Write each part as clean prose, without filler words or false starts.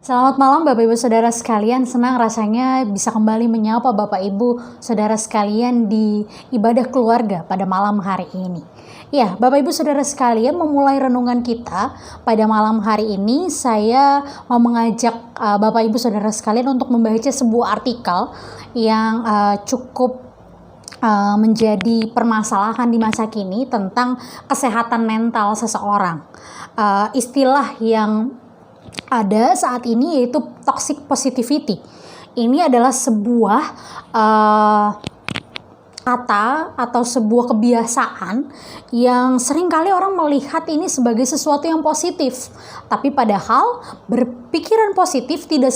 Selamat malam Bapak Ibu Saudara sekalian, senang rasanya bisa kembali menyapa Bapak Ibu Saudara sekalian di ibadah keluarga pada malam hari ini. Ya, Bapak Ibu Saudara sekalian, memulai renungan kita pada malam hari ini, saya mau mengajak Bapak Ibu Saudara sekalian untuk membaca sebuah artikel yang cukup menjadi permasalahan di masa kini tentang kesehatan mental seseorang. Istilah yang ada saat ini yaitu toxic positivity. Ini adalah sebuah kata atau sebuah kebiasaan yang seringkali orang melihat ini sebagai sesuatu yang positif. Tapi padahal berpikiran positif tidak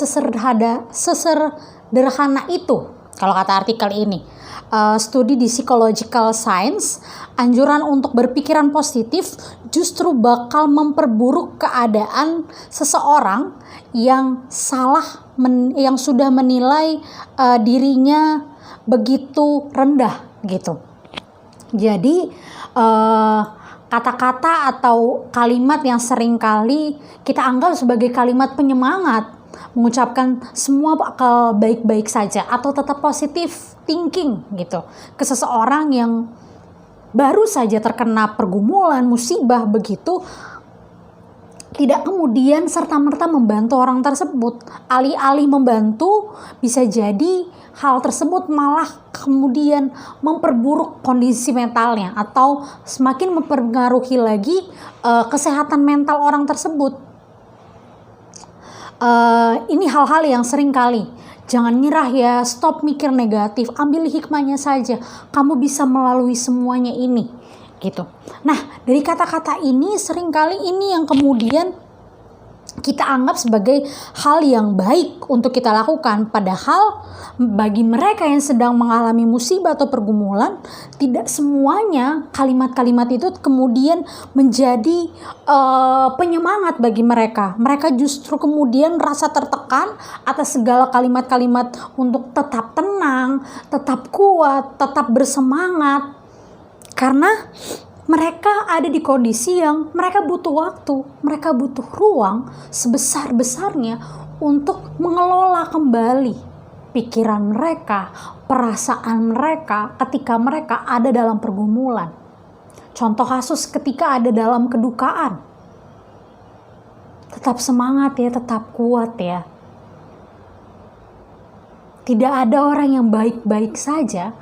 sesederhana itu kalau kata artikel ini. Studi di Psychological Science, anjuran untuk berpikiran positif justru bakal memperburuk keadaan seseorang yang yang sudah menilai dirinya begitu rendah gitu. Jadi kata-kata atau kalimat yang seringkali kita anggap sebagai kalimat penyemangat, mengucapkan semua bakal baik-baik saja atau tetap positif thinking gitu ke seseorang yang baru saja terkena pergumulan, musibah begitu, tidak kemudian serta-merta membantu orang tersebut. Alih-alih membantu, bisa jadi hal tersebut malah kemudian memperburuk kondisi mentalnya atau semakin mempengaruhi lagi kesehatan mental orang tersebut. Ini hal-hal yang sering kali, jangan nyerah ya, stop mikir negatif, ambil hikmahnya saja, kamu bisa melalui semuanya ini gitu. Nah, dari kata-kata ini seringkali ini yang kemudian kita anggap sebagai hal yang baik untuk kita lakukan, padahal bagi mereka yang sedang mengalami musibah atau pergumulan, tidak semuanya kalimat-kalimat itu kemudian menjadi penyemangat bagi mereka. Mereka justru kemudian rasa tertekan atas segala kalimat-kalimat untuk tetap tenang, tetap kuat, tetap bersemangat, karena mereka ada di kondisi yang mereka butuh waktu, mereka butuh ruang sebesar-besarnya untuk mengelola kembali pikiran mereka, perasaan mereka ketika mereka ada dalam pergumulan. Contoh kasus ketika ada dalam kedukaan. Tetap semangat ya, tetap kuat ya. Tidak ada orang yang baik-baik saja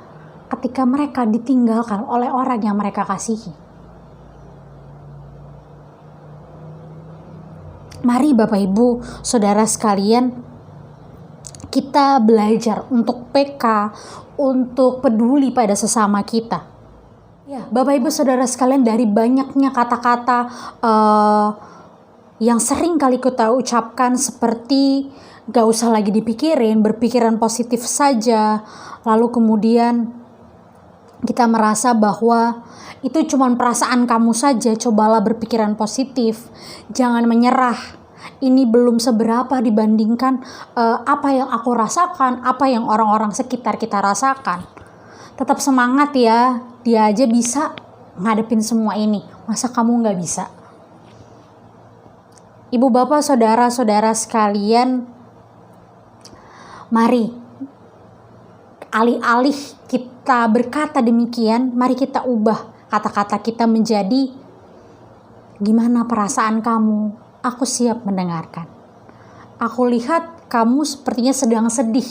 ketika mereka ditinggalkan oleh orang yang mereka kasihi. Mari Bapak Ibu Saudara sekalian, kita belajar untuk peka, untuk peduli pada sesama kita. Ya, Bapak Ibu Saudara sekalian, dari banyaknya kata-kata yang sering kali kita ucapkan seperti gak usah lagi dipikirin, berpikiran positif saja, lalu kemudian kita merasa bahwa itu cuma perasaan kamu saja, cobalah berpikiran positif, jangan menyerah, ini belum seberapa dibandingkan apa yang aku rasakan, apa yang orang-orang sekitar kita rasakan. Tetap semangat ya, dia aja bisa ngadepin semua ini, masa kamu gak bisa? Ibu bapak saudara-saudara sekalian, mari alih-alih kita berkata demikian, mari kita ubah kata-kata kita menjadi, gimana perasaan kamu? Aku siap mendengarkan. Aku lihat kamu sepertinya sedang sedih.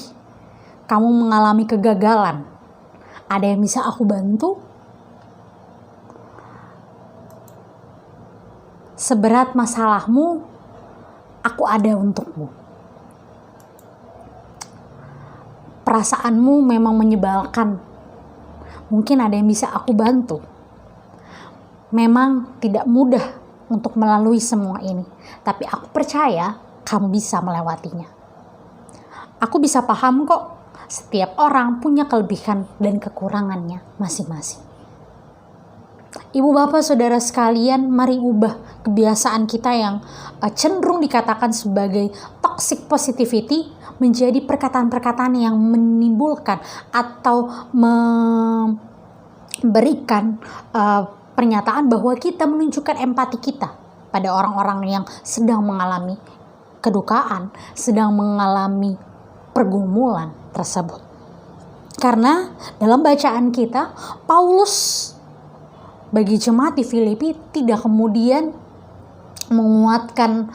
Kamu mengalami kegagalan. Ada yang bisa aku bantu? Seberat masalahmu, aku ada untukmu. Perasaanmu memang menyebalkan. Mungkin ada yang bisa aku bantu. Memang tidak mudah untuk melalui semua ini, tapi aku percaya kamu bisa melewatinya. Aku bisa paham kok, setiap orang punya kelebihan dan kekurangannya masing-masing. Ibu bapak saudara sekalian, mari ubah kebiasaan kita yang cenderung dikatakan sebagai toxic positivity menjadi perkataan-perkataan yang menimbulkan atau memberikan pernyataan bahwa kita menunjukkan empati kita pada orang-orang yang sedang mengalami kedukaan, sedang mengalami pergumulan tersebut. Karena dalam bacaan kita, Paulus bagi jemaat di Filipi tidak kemudian menguatkan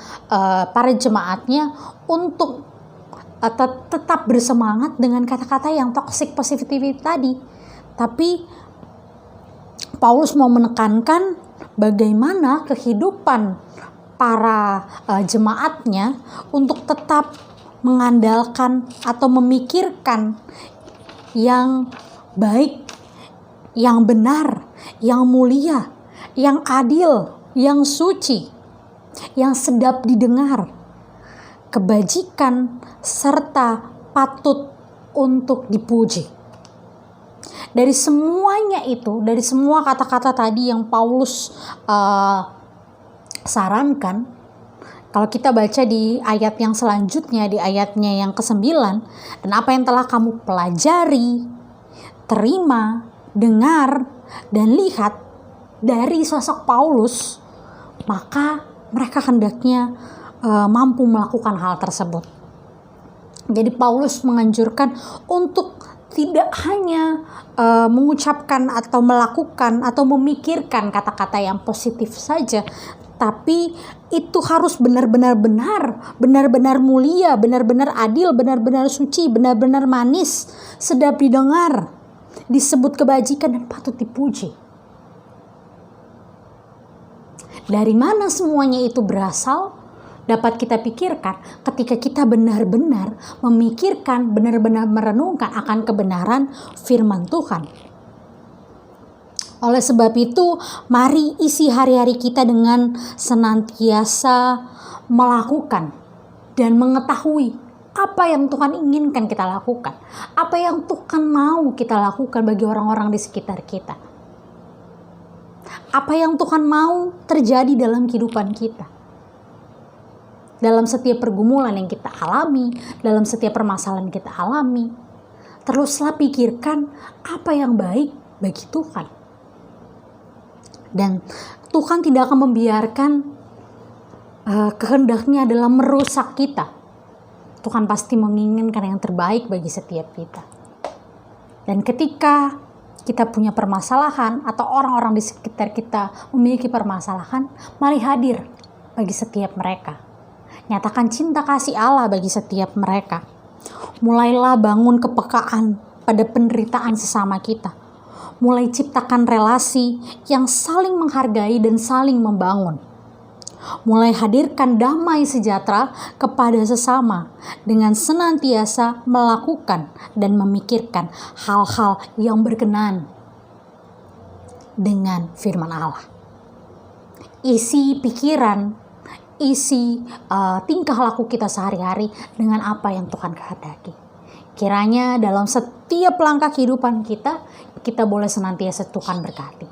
para jemaatnya untuk tetap bersemangat dengan kata-kata yang toxic positivity tadi. Tapi Paulus mau menekankan bagaimana kehidupan para jemaatnya untuk tetap mengandalkan atau memikirkan yang baik, yang benar, yang mulia, yang adil, yang suci, yang sedap didengar, kebajikan, serta patut untuk dipuji. Dari semuanya itu, dari semua kata-kata tadi yang Paulus sarankan, kalau kita baca di ayat yang selanjutnya, di ayatnya yang ke-9, dan apa yang telah kamu pelajari, terima, dengar, dan lihat dari sosok Paulus, maka mereka hendaknya mampu melakukan hal tersebut. Jadi Paulus menganjurkan untuk tidak hanya mengucapkan atau melakukan atau memikirkan kata-kata yang positif saja, tapi itu harus benar-benar mulia, benar-benar adil, benar-benar suci, benar-benar manis, sedap didengar, disebut kebajikan dan patut dipuji. Dari mana semuanya itu berasal? Dapat kita pikirkan ketika kita benar-benar memikirkan, benar-benar merenungkan akan kebenaran firman Tuhan. Oleh sebab itu, mari isi hari-hari kita dengan senantiasa melakukan dan mengetahui apa yang Tuhan inginkan kita lakukan, apa yang Tuhan mau kita lakukan bagi orang-orang di sekitar kita, apa yang Tuhan mau terjadi dalam kehidupan kita. Dalam setiap pergumulan yang kita alami, dalam setiap permasalahan yang kita alami, teruslah pikirkan apa yang baik bagi Tuhan. Dan Tuhan tidak akan membiarkan kehendaknya adalah merusak kita. Tuhan pasti menginginkan yang terbaik bagi setiap kita. Dan ketika kita punya permasalahan atau orang-orang di sekitar kita memiliki permasalahan, mari hadir bagi setiap mereka. Nyatakan cinta kasih Allah bagi setiap mereka. Mulailah bangun kepekaan pada penderitaan sesama kita. Mulai ciptakan relasi yang saling menghargai dan saling membangun. Mulai hadirkan damai sejahtera kepada sesama dengan senantiasa melakukan dan memikirkan hal-hal yang berkenan dengan firman Allah. Isi pikiran, isi tingkah laku kita sehari-hari dengan apa yang Tuhan kehendaki. Kiranya dalam setiap langkah kehidupan kita boleh senantiasa Tuhan berkati.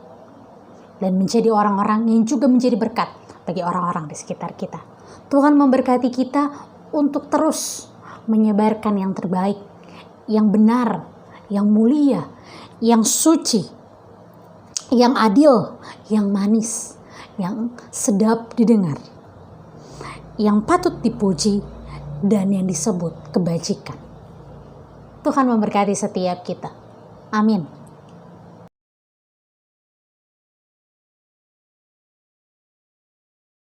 Dan menjadi orang-orang yang juga menjadi berkat bagi orang-orang di sekitar kita. Tuhan memberkati kita untuk terus menyebarkan yang terbaik, yang benar, yang mulia, yang suci, yang adil, yang manis, yang sedap didengar, yang patut dipuji, dan yang disebut kebajikan. Tuhan memberkati setiap kita. Amin.